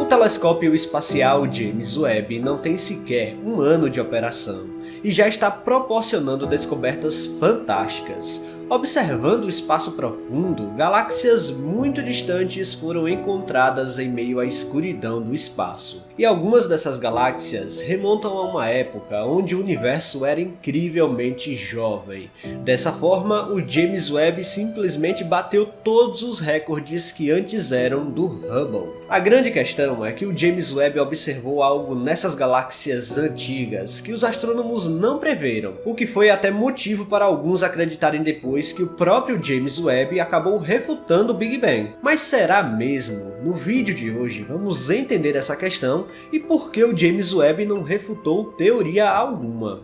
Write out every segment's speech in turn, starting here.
telescópio espacial James Webb não tem sequer um ano de operação e já está proporcionando descobertas fantásticas. Observando o espaço profundo, galáxias muito distantes foram encontradas em meio à escuridão do espaço. E algumas dessas galáxias remontam a uma época onde o universo era incrivelmente jovem. Dessa forma, o James Webb simplesmente bateu todos os recordes que antes eram do Hubble. A grande questão é que o James Webb observou algo nessas galáxias antigas que os astrônomos não preveram, o que foi até motivo para alguns acreditarem depois que o próprio James Webb acabou refutando o Big Bang. Mas será mesmo? No vídeo de hoje vamos entender essa questão e por que o James Webb não refutou teoria alguma.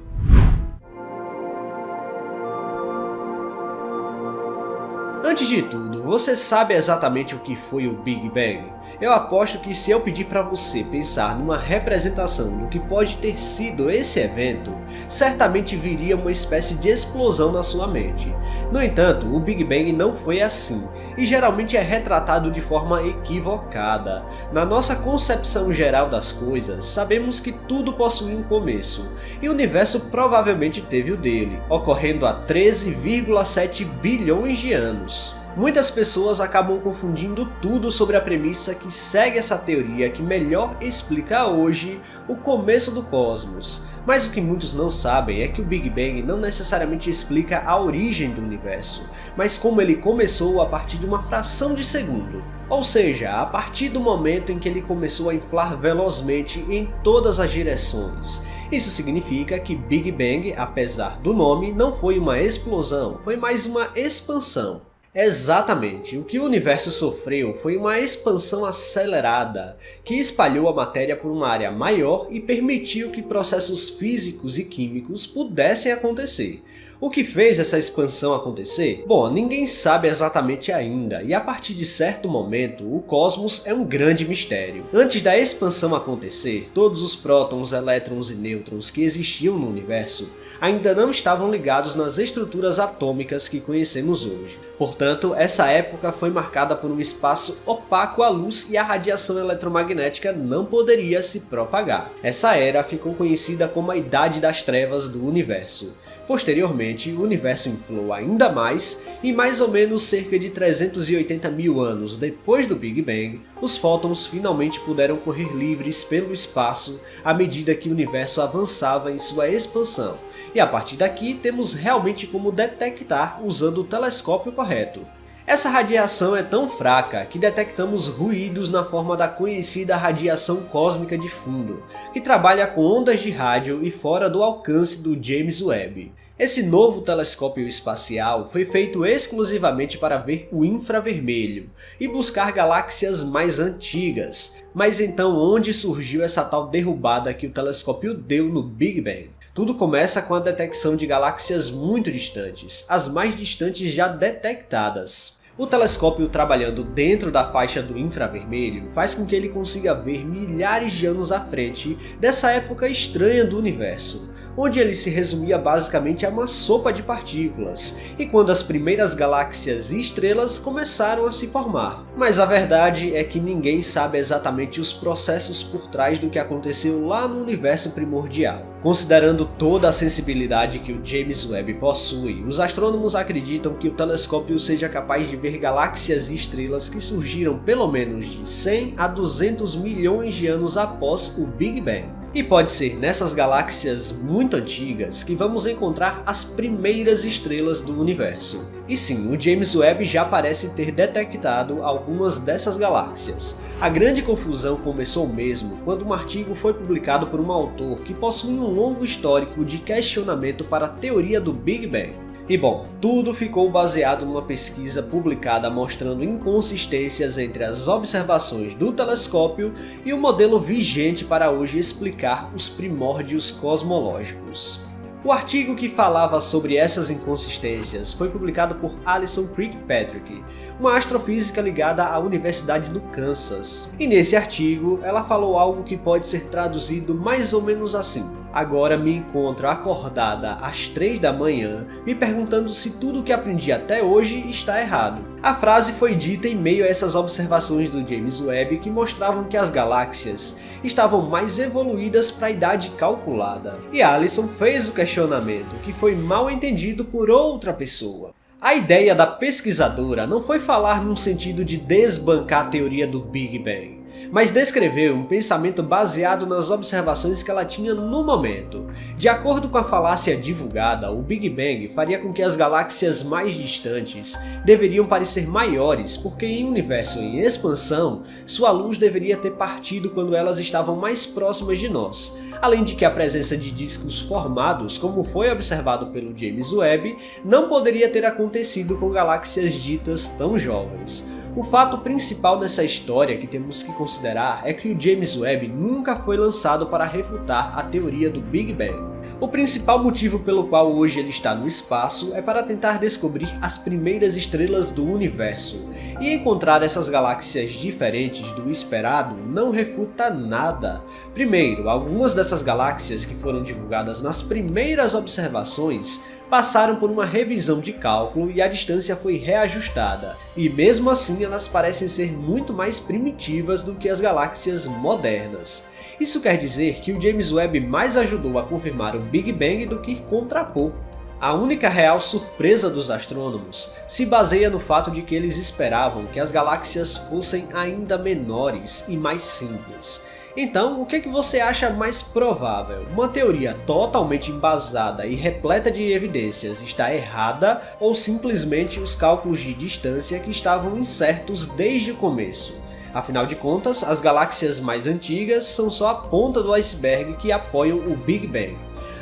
Antes de tudo, você sabe exatamente o que foi o Big Bang? Eu aposto que se eu pedir para você pensar numa representação do que pode ter sido esse evento, certamente viria uma espécie de explosão na sua mente. No entanto, o Big Bang não foi assim, e geralmente é retratado de forma equivocada. Na nossa concepção geral das coisas, sabemos que tudo possui um começo, e o universo provavelmente teve o dele, ocorrendo há 13,7 bilhões de anos. Muitas pessoas acabam confundindo tudo sobre a premissa que segue essa teoria que melhor explica hoje o começo do cosmos. Mas o que muitos não sabem é que o Big Bang não necessariamente explica a origem do universo, mas como ele começou a partir de uma fração de segundo. Ou seja, a partir do momento em que ele começou a inflar velozmente em todas as direções. Isso significa que Big Bang, apesar do nome, não foi uma explosão, foi mais uma expansão. Exatamente, o que o universo sofreu foi uma expansão acelerada, que espalhou a matéria por uma área maior e permitiu que processos físicos e químicos pudessem acontecer. O que fez essa expansão acontecer? Bom, ninguém sabe exatamente ainda, e a partir de certo momento, o cosmos é um grande mistério. Antes da expansão acontecer, todos os prótons, elétrons e nêutrons que existiam no universo ainda não estavam ligados nas estruturas atômicas que conhecemos hoje. Portanto, essa época foi marcada por um espaço opaco à luz e a radiação eletromagnética não poderia se propagar. Essa era ficou conhecida como a Idade das Trevas do Universo. Posteriormente, o universo inflou ainda mais e mais ou menos cerca de 380 mil anos depois do Big Bang, os fótons finalmente puderam correr livres pelo espaço à medida que o universo avançava em sua expansão. E a partir daqui temos realmente como detectar usando o telescópio correto. Essa radiação é tão fraca que detectamos ruídos na forma da conhecida radiação cósmica de fundo, que trabalha com ondas de rádio e fora do alcance do James Webb. Esse novo telescópio espacial foi feito exclusivamente para ver o infravermelho e buscar galáxias mais antigas. Mas então onde surgiu essa tal derrubada que o telescópio deu no Big Bang? Tudo começa com a detecção de galáxias muito distantes, as mais distantes já detectadas. O telescópio trabalhando dentro da faixa do infravermelho faz com que ele consiga ver milhares de anos à frente dessa época estranha do universo, onde ele se resumia basicamente a uma sopa de partículas, e quando as primeiras galáxias e estrelas começaram a se formar. Mas a verdade é que ninguém sabe exatamente os processos por trás do que aconteceu lá no universo primordial. Considerando toda a sensibilidade que o James Webb possui, os astrônomos acreditam que o telescópio seja capaz de ver galáxias e estrelas que surgiram pelo menos de 100 a 200 milhões de anos após o Big Bang. E pode ser nessas galáxias muito antigas que vamos encontrar as primeiras estrelas do universo. E sim, o James Webb já parece ter detectado algumas dessas galáxias. A grande confusão começou mesmo quando um artigo foi publicado por um autor que possui um longo histórico de questionamento para a teoria do Big Bang. E bom, tudo ficou baseado numa pesquisa publicada mostrando inconsistências entre as observações do telescópio e o modelo vigente para hoje explicar os primórdios cosmológicos. O artigo que falava sobre essas inconsistências foi publicado por Alison Kirkpatrick, uma astrofísica ligada à Universidade do Kansas. E nesse artigo, ela falou algo que pode ser traduzido mais ou menos assim. Agora me encontro acordada às 3 da manhã, me perguntando se tudo o que aprendi até hoje está errado. A frase foi dita em meio a essas observações do James Webb que mostravam que as galáxias estavam mais evoluídas para a idade calculada. E Allison fez o questionamento, que foi mal entendido por outra pessoa. A ideia da pesquisadora não foi falar num sentido de desbancar a teoria do Big Bang, mas descrever um pensamento baseado nas observações que ela tinha no momento. De acordo com a falácia divulgada, o Big Bang faria com que as galáxias mais distantes deveriam parecer maiores, porque em um universo em expansão, sua luz deveria ter partido quando elas estavam mais próximas de nós. Além de que a presença de discos formados, como foi observado pelo James Webb, não poderia ter acontecido com galáxias ditas tão jovens. O fato principal nessa história que temos que considerar é que o James Webb nunca foi lançado para refutar a teoria do Big Bang. O principal motivo pelo qual hoje ele está no espaço é para tentar descobrir as primeiras estrelas do universo, e encontrar essas galáxias diferentes do esperado não refuta nada. Primeiro, algumas dessas galáxias que foram divulgadas nas primeiras observações passaram por uma revisão de cálculo e a distância foi reajustada, e mesmo assim elas parecem ser muito mais primitivas do que as galáxias modernas. Isso quer dizer que o James Webb mais ajudou a confirmar o Big Bang do que contrapor. A única real surpresa dos astrônomos se baseia no fato de que eles esperavam que as galáxias fossem ainda menores e mais simples. Então, o que você acha mais provável? Uma teoria totalmente embasada e repleta de evidências está errada, ou simplesmente os cálculos de distância que estavam incertos desde o começo? Afinal de contas, as galáxias mais antigas são só a ponta do iceberg que apoiam o Big Bang.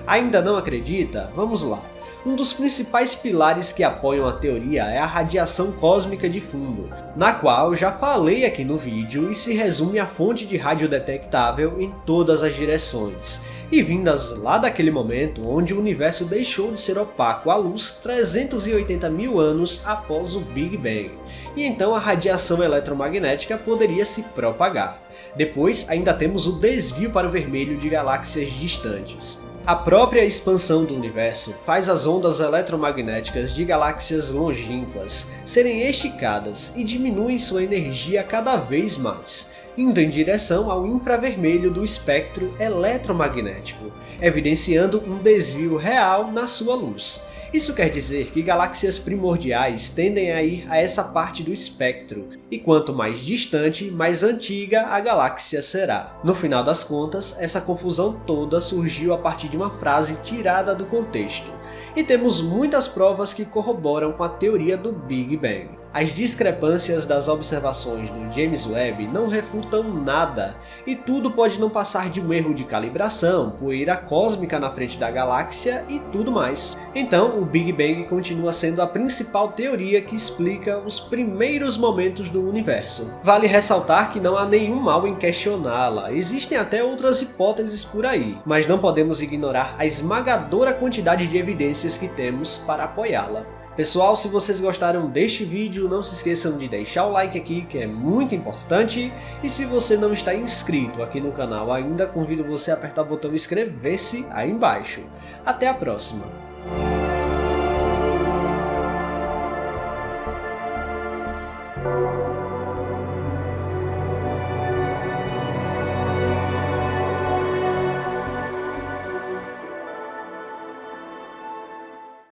Ainda não acredita? Vamos lá. Um dos principais pilares que apoiam a teoria é a radiação cósmica de fundo, na qual já falei aqui no vídeo e se resume a fonte de rádio detectável em todas as direções, e vindas lá daquele momento onde o universo deixou de ser opaco à luz 380 mil anos após o Big Bang, e então a radiação eletromagnética poderia se propagar. Depois ainda temos o desvio para o vermelho de galáxias distantes. A própria expansão do universo faz as ondas eletromagnéticas de galáxias longínquas serem esticadas e diminuem sua energia cada vez mais, indo em direção ao infravermelho do espectro eletromagnético, evidenciando um desvio real na sua luz. Isso quer dizer que galáxias primordiais tendem a ir a essa parte do espectro, e quanto mais distante, mais antiga a galáxia será. No final das contas, essa confusão toda surgiu a partir de uma frase tirada do contexto, e temos muitas provas que corroboram com a teoria do Big Bang. As discrepâncias das observações do James Webb não refutam nada, e tudo pode não passar de um erro de calibração, poeira cósmica na frente da galáxia e tudo mais. Então, o Big Bang continua sendo a principal teoria que explica os primeiros momentos do universo. Vale ressaltar que não há nenhum mal em questioná-la, existem até outras hipóteses por aí, mas não podemos ignorar a esmagadora quantidade de evidências que temos para apoiá-la. Pessoal, se vocês gostaram deste vídeo, não se esqueçam de deixar o like aqui, que é muito importante, e se você não está inscrito aqui no canal ainda, convido você a apertar o botão inscrever-se aí embaixo. Até a próxima!